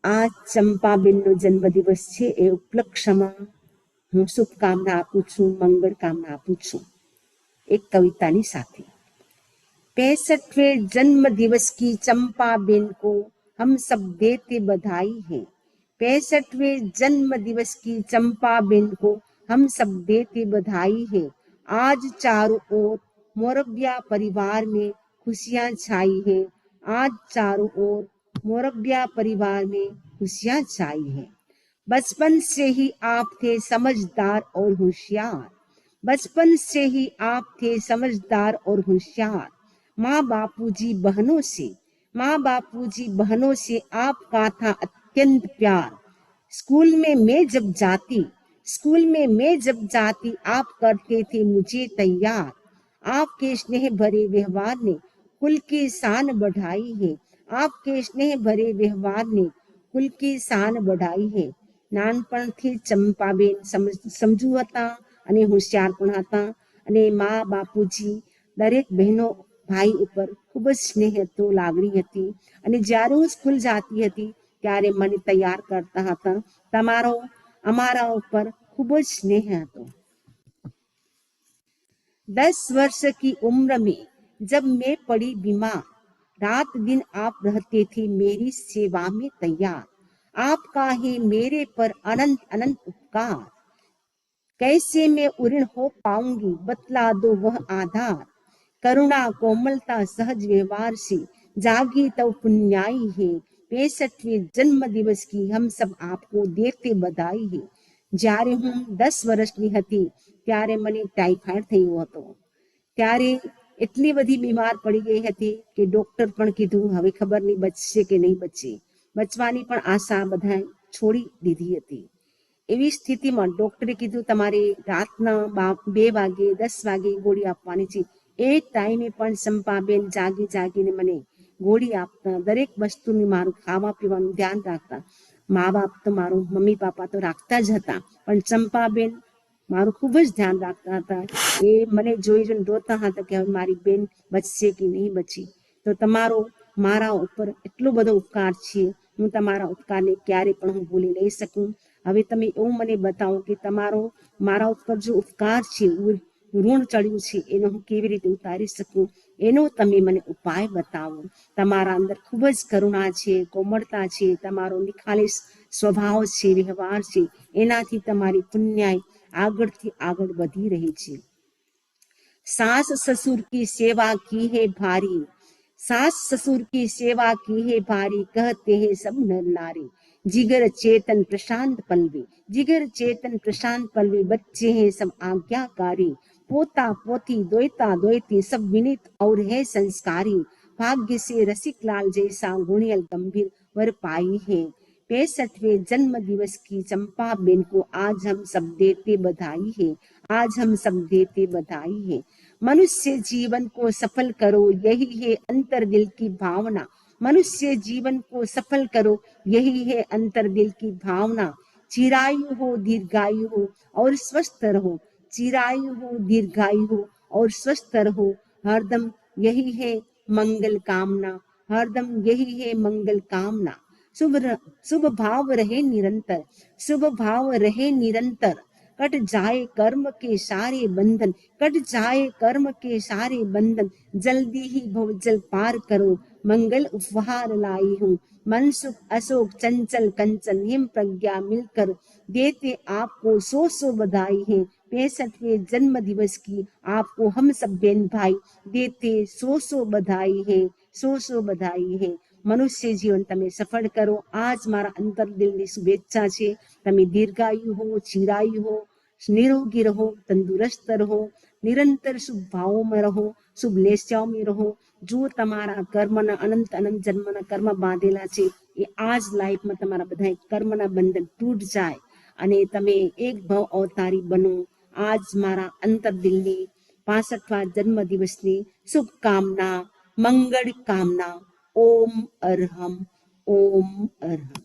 आज चंपाबेनનો જન્મદિવસ છે એ ઉપલક્ષમાં હું શુભકામના આપું છું, મંગળ કામના આપું છું એક कविताની સાથે। 65वें जन्म दिवस की चंपाबेन को हम सब देते बधाई है। 65वें जन्म दिवस की चंपाबेन को हम सब देते बधाई है। आज चारों ओर मोरबिया परिवार में खुशियां छाई है। आज चारों ओर मोरबिया परिवार में खुशियां छाई है। बचपन से ही आप थे समझदार और होशियार। बचपन से ही आप थे समझदार और होशियार। माँ बापूजी बहनों से आपका था अत्यंत प्यार। स्कूल में मैं जब जाती आप करते थे मुझे तैयार। आपके स्नेह भरे व्यवहार ने कुल की शान बढ़ाई है। आपके स्नेह भरे व्यवहार ने कुल की शान बढ़ाई है। नानपणથી ચંપાબેન સમજુ હતા અને હોશિયાર પણ હતા અને મા બાપુજી દરેક બહેનો ભાઈ ઉપર ખૂબ જ સ્નેહ હતો, લાગણી હતી અને જ્યારે હું સ્કૂલ જતી હતી ત્યારે મને તૈયાર કરતા હતા। તમારો અમારા ઉપર ખૂબ જ સ્નેહ હતો। 10 वर्ष की उम्र में जब मैं पड़ी बीमार, रात दिन आप रहते थे मेरी सेवा में तैयार। आपका है मेरे पर अनंत अनंत उपकार। कैसे मैं ऋण हो पाऊंगी बतला दो वह आधार। करुणा कोमलता सहज व्यवहार से जागी तब पुण्याई है। 65वें जन्म दिवस की हम सब आपको देते बधाई है। જ્યારે હું 10 વર્ષની હતી ત્યારે મને ટાઇફાઇડ થયો હતો। ત્યારે એટલી બધી બીમાર પડી ગઈ હતી કે ડોક્ટર પણ કીધું હવે ખબર નહીં બચશે કે નહીં બચે। બચવાની પણ આશા બધાએ છોડી દીધી હતી। એવી સ્થિતિમાં ડોક્ટરે કીધું તમારે રાતના 2 વાગે 10 વાગે ગોળી આપવાની છે। એ ટાઈમે પણ ચંપાબેન જાગીને મને ગોળી આપતા, દરેક વસ્તુની મારું ખાવા પીવાનું ધ્યાન રાખતા। મા બાપ તો મારું મમ્મી પાપા તો રાખતા જ હતા પણ ચંપાબેન મારું ખૂબ જ ધ્યાન રાખતા હતા। એ મને જોઈને રોતા હતા કે હવે મારી બેન બચશે કે નહીં બચી। તો તમારો મારા ઉપર એટલો બધો ઉપકાર છે, હું તમારા ઉપકારને ક્યારે પણ હું ભૂલી નહીં શકું। હવે તમે એવું મને બતાવો કે તમારો મારા ઉપર જો ઉપકાર છે, ઋણ ચડ્યું છે એનો હું કેવી રીતે ઉતારી શકું, એનો તમે મને ઉપાય બતાવો। તમારા અંદર ખૂબ જ કરુણા છે, કોમળતા છે, તમારો નિખાલસ સ્વભાવ છે, વ્યવહાર છે, એનાથી તમારી પુણ્યાઈ આગળથી આગળ વધી રહી છે। सास ससुर की सेवा की है भारी, सास ससुर की सेवा की है भारी, कहते हैं सब नर नारी। जिगर चेतन प्रशांत पल्लवी, बच्चे हैं सब आज्ञाकारी। पोता पोती दोता दोती सब विनीत और है संस्कारी। भाग्य से रसिक लाल जैसा गुणियल गंभीर वर पाई है। 65वें जन्म दिवस की चंपाबेन को आज हम सब देते बधाई है। आज हम सब देते बधाई है। मनुष्य जीवन को सफल करो यही है अंतर दिल की भावना। मनुष्य जीवन को सफल करो यही है अंतर दिल की भावना। चिरायु हो दीर्घायु हो और स्वस्थ रहो। चिरायु हो दीर्घायु हो और स्वस्थ रहो। हरदम यही है मंगल कामना। हरदम यही है मंगल कामना। शुभ भाव रहे निरंतर। शुभ भाव रहे निरंतर। कट जाए कर्म के सारे बंधन। कट जाए कर्म के सारे बंधन। जल्दी ही भवजल पार करो। मंगल उपहार लाई हूँ। मनसुख अशोक चंचल कंचन हिम प्रज्ञा मिलकर देते आपको 100 बधाई है। 65वें जन्म दिवस की आपको हम सब बहन भाई देते 100 बधाई है। 100 बधाई है। मनुष्य जीवन तमे सफल करो। आज मारा अंतर दिलनी शुभेच्छा छे। तमे दीर्घायु हो, चिरायु हो, निरोगी रहो, तंदुरस्त रहो, निरंतर शुभ भावों में रहो, शुभ लेस्याओं में रहो। जो तमारा कर्मना अनंत अनंत जन्मना कर्म बांधेला छे ए आज लाइफ में तमारा बधाय कर्मना बंधन तूट जाए अने तमे एक भाव अवतारी बनो। आज मारा अंतर दिलनी 65वां जन्म दिवसनी शुभकामना, मंगल कामना। ओम अरहम, ओम अरहम।